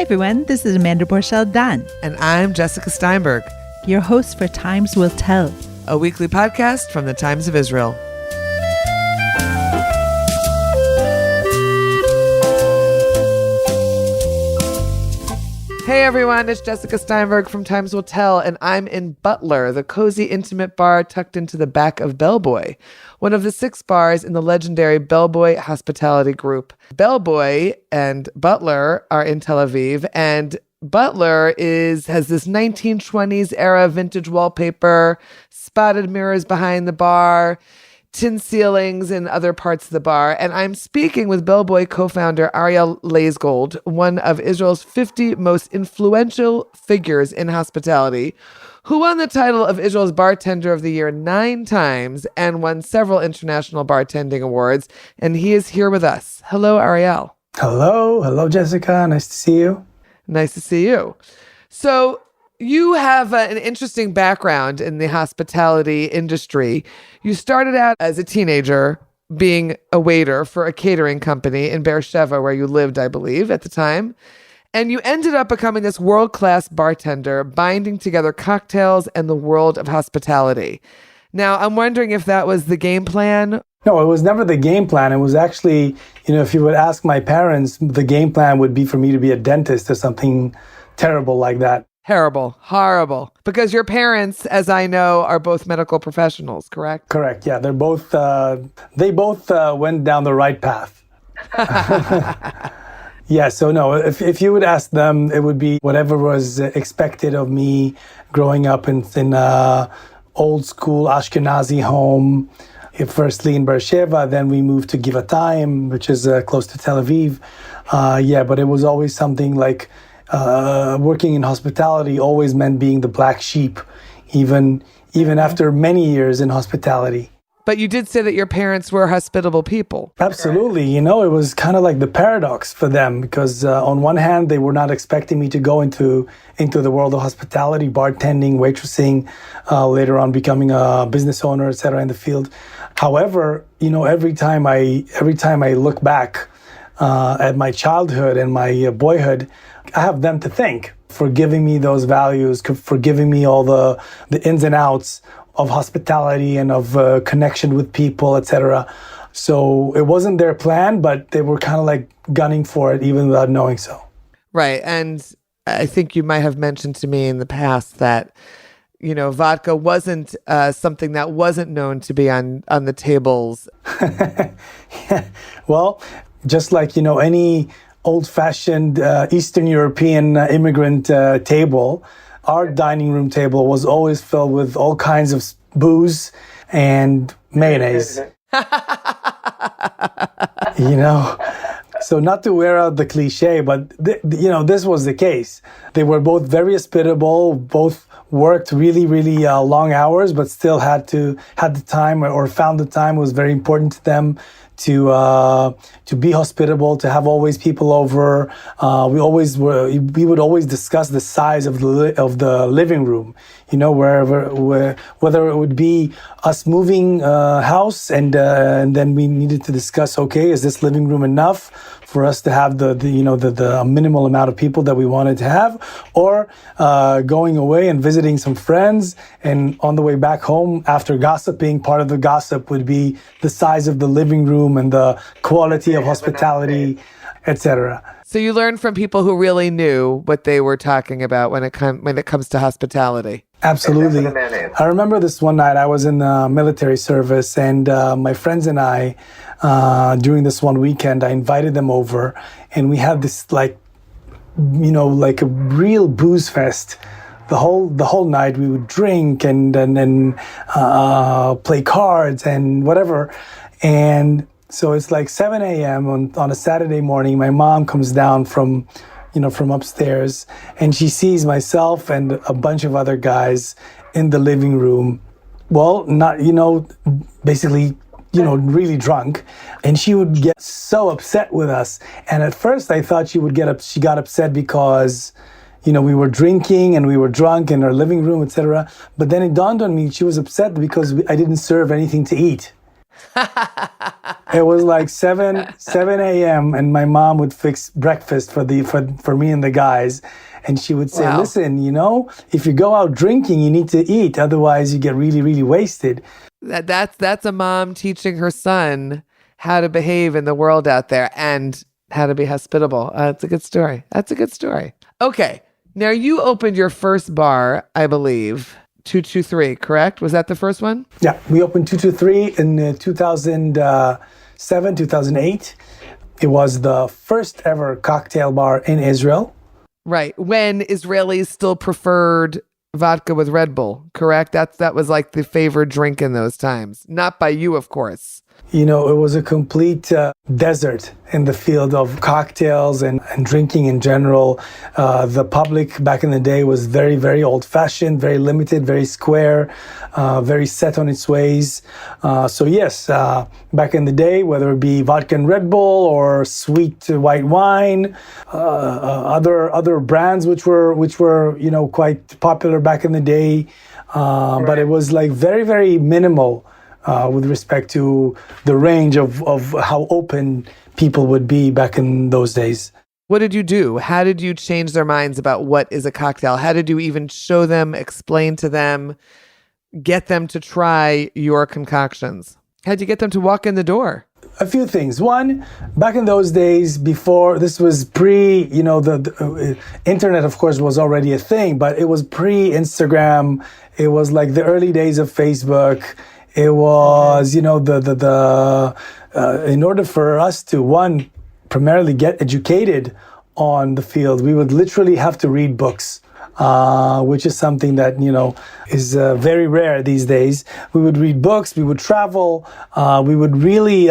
everyone, this is Amanda Borchel-Dan. And I'm Jessica Steinberg, your host for Times Will Tell, a weekly podcast from the Times of Israel. Hey everyone, it's Jessica Steinberg from Times Will Tell, and I'm in Butler, the cozy, intimate bar tucked into the back of Bellboy, one of the 6 bars in the legendary Bellboy hospitality group. Bellboy and Butler are in Tel Aviv, and Butler has this 1920s era vintage wallpaper, spotted mirrors behind the bar, tin ceilings in other parts of the bar. And I'm speaking with Bellboy co-founder Ariel Leizgold, one of Israel's 50 most influential figures in hospitality, who won the title of Israel's Bartender of the Year 9 times and won several international bartending awards. And he is here with us. Hello, Ariel. Hello, Jessica. Nice to see you. Nice to see you. So you have an interesting background in the hospitality industry. You started out as a teenager being a waiter for a catering company in Beersheba, where you lived, I believe, at the time. And you ended up becoming this world-class bartender, binding together cocktails and the world of hospitality. Now, I'm wondering if that was the game plan. No, it was never the game plan. It was actually, if you would ask my parents, the game plan would be for me to be a dentist or something terrible like that. Terrible, horrible. Because your parents, as I know, are both medical professionals, correct? Correct, yeah. They both went down the right path. Yeah, so no, if you would ask them, it would be whatever was expected of me growing up in old school Ashkenazi home. Firstly in Beersheba, then we moved to Givatayim, which is close to Tel Aviv. But it was always something like working in hospitality always meant being the black sheep, even after many years in hospitality. But you did say that your parents were hospitable people. Absolutely. It was kind of like the paradox for them because on one hand, they were not expecting me to go into the world of hospitality, bartending, waitressing, later on becoming a business owner, etc. in the field. However, every time I look back at my childhood and my boyhood, I have them to thank for giving me those values, for giving me all the ins and outs of hospitality and of connection with people, etc. So it wasn't their plan, but they were kind of like gunning for it even without knowing so. Right. And I think you might have mentioned to me in the past that, vodka wasn't something that wasn't known to be on the tables. Yeah. Well, just like, any old-fashioned Eastern European immigrant table, our dining room table was always filled with all kinds of booze and mayonnaise. So not to wear out the cliche, but this was the case. They were both very hospitable, both worked really, really long hours, but still had the time or found the time. It was very important to them to be hospitable, to have always people over. We would always discuss the size of the living room, whether it would be us moving house and then we needed to discuss, okay, is this living room enough for us to have the minimal amount of people that we wanted to have, or going away and visiting some friends, and on the way back home after gossiping, part of the gossip would be the size of the living room and the quality of hospitality, etc. So you learned from people who really knew what they were talking about when it comes to hospitality. Absolutely. I remember this one night I was in military service, and my friends and I, during this one weekend, I invited them over, and we had this like a real booze fest. The whole night we would drink and play cards and whatever. And so it's like 7 a.m. on a Saturday morning. My mom comes down from upstairs, and she sees myself and a bunch of other guys in the living room. Well, not, basically, really drunk. And she would get so upset with us. And at first I thought she got upset because, we were drinking and we were drunk in our living room, etc. But then it dawned on me she was upset because I didn't serve anything to eat. It was like 7 a.m. and my mom would fix breakfast for me and the guys. And she would say, Wow. listen, if you go out drinking, you need to eat. Otherwise, you get really, really wasted. That's a mom teaching her son how to behave in the world out there and how to be hospitable. That's a good story. Okay. Now you opened your first bar, I believe, 223, correct? Was that the first one? Yeah, we opened 223 in 2007, 2008. It was the first ever cocktail bar in Israel. Right. When Israelis still preferred vodka with Red Bull, correct? That was like the favored drink in those times. Not by you, of course. It was a complete desert in the field of cocktails and drinking in general. The public back in the day was very, very old-fashioned, very limited, very square, very set on its ways. So yes, back in the day, whether it be vodka and Red Bull or sweet white wine, other brands which were quite popular back in the day, but it was like very, very minimal. With respect to the range of how open people would be back in those days. What did you do? How did you change their minds about what is a cocktail? How did you even show them, explain to them, get them to try your concoctions? How did you get them to walk in the door? A few things. One, back in those days, before this was the internet, of course, was already a thing, but it was pre-Instagram. It was like the early days of Facebook. It was, in order for us to, primarily get educated on the field, we would literally have to read books, which is something that, is very rare these days. We would read books, we would travel, we would really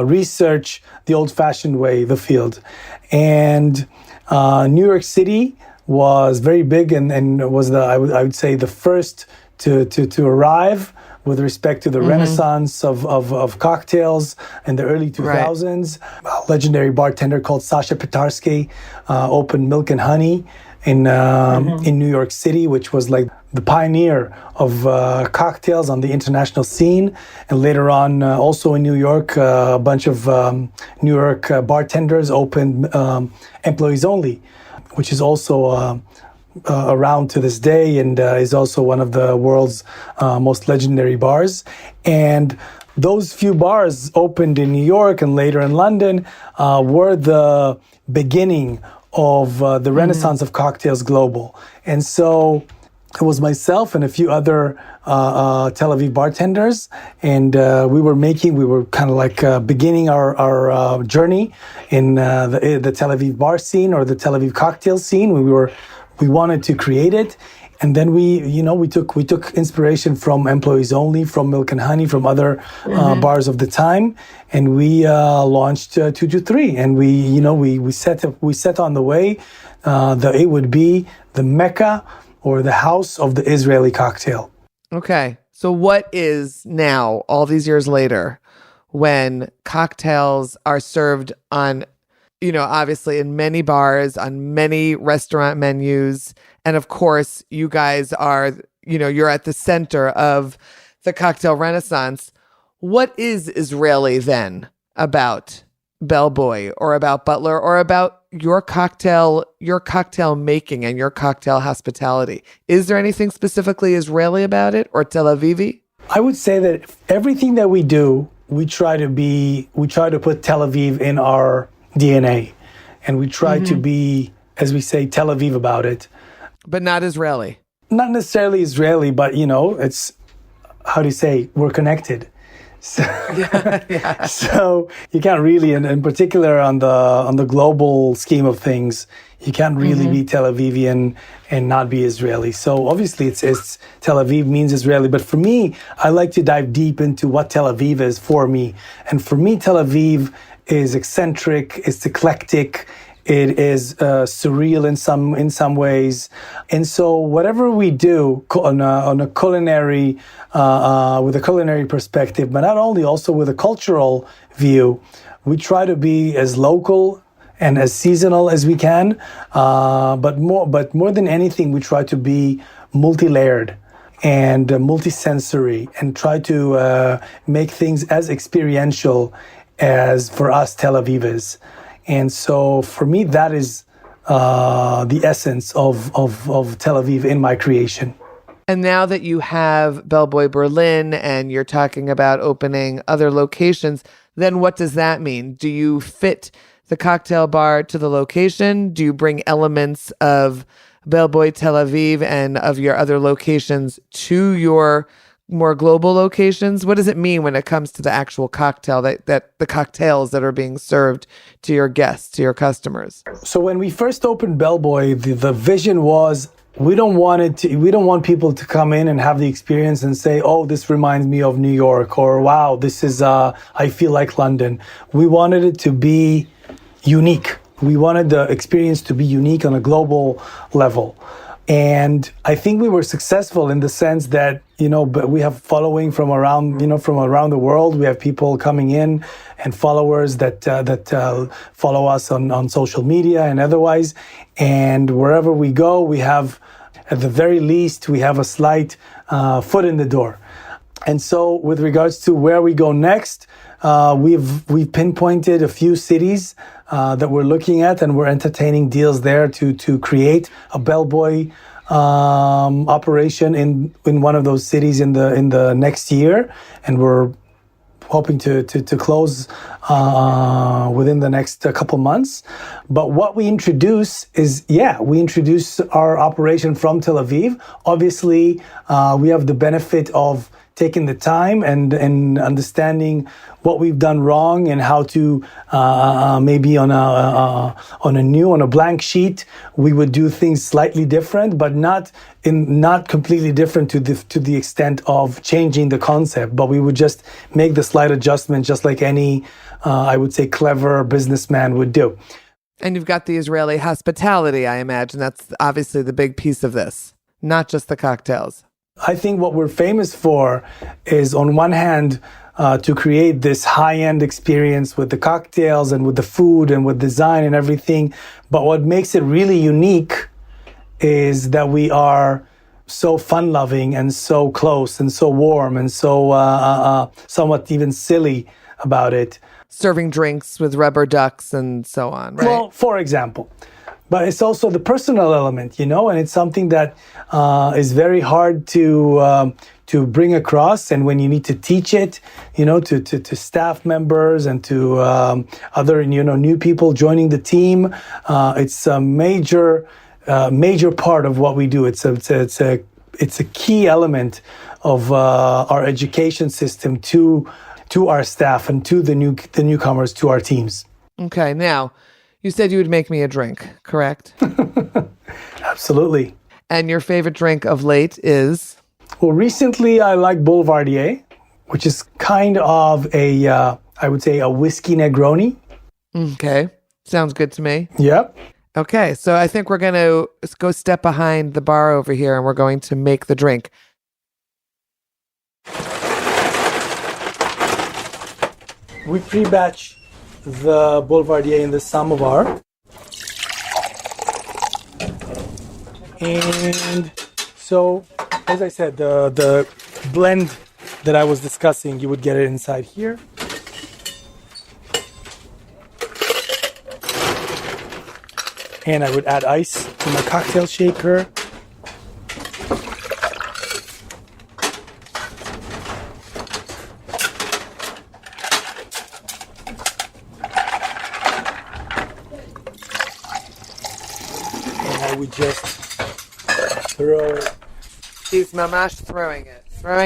research the old-fashioned way, the field. And New York City was very big and was I would say the first to arrive with respect to the renaissance of cocktails in the early 2000s. Right. A legendary bartender called Sasha Petarsky opened Milk and Honey in New York City, which was like the pioneer of cocktails on the international scene. And later on, also in New York, a bunch of New York bartenders opened Employees Only, which is also around to this day and is also one of the world's most legendary bars. And those few bars opened in New York and later in London were the beginning of the renaissance of cocktails global. And so it was myself and a few other Tel Aviv bartenders, and we were kind of like beginning our journey in the Tel Aviv bar scene or the Tel Aviv cocktail scene. We wanted to create it, and then we took inspiration from Employees Only, from Milk and Honey, from other bars of the time, and we launched 223, and we set on the way that it would be the Mecca or the house of the Israeli cocktail. Okay, so what is now, all these years later, when cocktails are served on, obviously in many bars, on many restaurant menus. And of course, you guys are, you're at the center of the cocktail renaissance. What is Israeli then about Bellboy or about Butler or about your cocktail making and your cocktail hospitality? Is there anything specifically Israeli about it or Tel Avivi? I would say that everything that we do, we try to put Tel Aviv in our DNA, and we try to be, as we say, Tel Aviv about it. But not Israeli. Not necessarily Israeli, but it's, how do you say, we're connected. So, so you can't really, in particular on the global scheme of things, you can't really be Tel Avivian and not be Israeli. So obviously it's Tel Aviv means Israeli, but for me, I like to dive deep into what Tel Aviv is for me. And for me, Tel Aviv is eccentric, it's eclectic, it is surreal in some ways, and so whatever we do on a culinary with a culinary perspective, but not only, also with a cultural view, we try to be as local and as seasonal as we can, but more than anything, we try to be multi-layered. and multisensory, and try to make things as experiential as for us Tel Aviv is. And so for me, that is the essence of Tel Aviv in my creation. And now that you have Bellboy Berlin and you're talking about opening other locations, then what does that mean? Do you fit the cocktail bar to the location? Do you bring elements of Bellboy Tel Aviv and of your other locations to your more global locations? What does it mean when it comes to the actual cocktail, that the cocktails that are being served to your guests, to your customers? So when we first opened Bellboy, the vision was we don't want people to come in and have the experience and say, oh, this reminds me of New York, or wow, this is I feel like London. We wanted it to be unique. We wanted the experience to be unique on a global level. And I think we were successful in the sense that, but we have following from around the world. We have people coming in and followers that follow us on social media and otherwise. And wherever we go, we have, at the very least, we have a slight foot in the door. And so with regards to where we go next, we've pinpointed a few cities that we're looking at, and we're entertaining deals there to create a Bellboy operation in one of those cities in the next year, and we're hoping to close within the next couple months. But what we introduce is, we introduce our operation from Tel Aviv. Obviously, we have the benefit of taking the time and understanding what we've done wrong and how to maybe on a blank sheet we would do things slightly different, but not completely different to the extent of changing the concept. But we would just make the slight adjustment, just like any I would say clever businessman would do. And you've got the Israeli hospitality, I imagine. That's obviously the big piece of this, not just the cocktails. I think what we're famous for is, on one hand, to create this high-end experience with the cocktails and with the food and with design and everything. But what makes it really unique is that we are so fun-loving and so close and so warm and so somewhat even silly about it. Serving drinks with rubber ducks and so on, right? Well, for example. But it's also the personal element, and it's something that is very hard to bring across. And when you need to teach it, to staff members and to other, new people joining the team, it's a major part of what we do. It's a key element of our education system to our staff and to the newcomers to our teams. Okay, now, you said you would make me a drink, correct? Absolutely. And your favorite drink of late is? Well, recently I like Boulevardier, which is kind of I would say a whiskey Negroni. Okay, sounds good to me. Yep. Okay, so I think we're going to go step behind the bar over here and we're going to make the drink. We pre-batch the Boulevardier in the samovar. And so, as I said, the blend that I was discussing, you would get it inside here. And I would add ice to my cocktail shaker. We just throw it. He's mamash throwing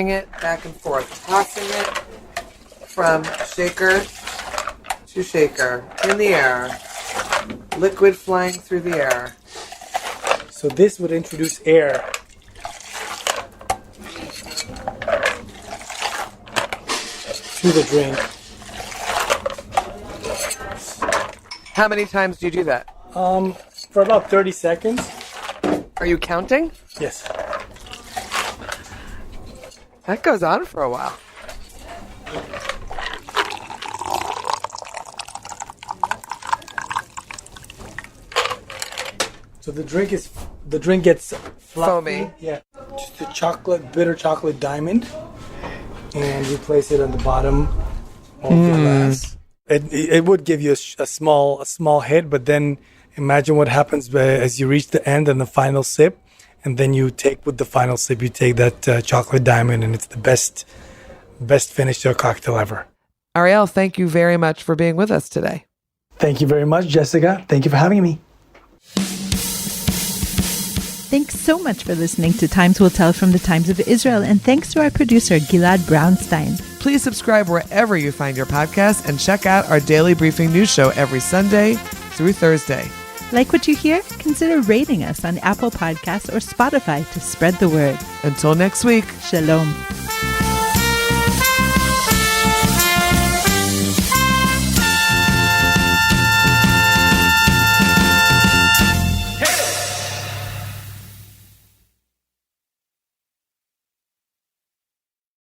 it back and forth, tossing it from shaker to shaker in the air, liquid flying through the air. So this would introduce air to the drink. How many times do you do that? For about 30 seconds. Are you counting? Yes. That goes on for a while. So the drink gets fluffy. Foamy. Yeah. just a bitter chocolate diamond, and you place it on the bottom of the glass. It would give you a small hit, but then imagine what happens as you reach the end and the final sip, and then with the final sip, you take that chocolate diamond, and it's the best finish to a cocktail ever. Ariel, thank you very much for being with us today. Thank you very much, Jessica. Thank you for having me. Thanks so much for listening to Times Will Tell from the Times of Israel, and thanks to our producer, Gilad Brownstein. Please subscribe wherever you find your podcast and check out our daily briefing news show every Sunday through Thursday. Like what you hear? Consider rating us on Apple Podcasts or Spotify to spread the word. Until next week. Shalom.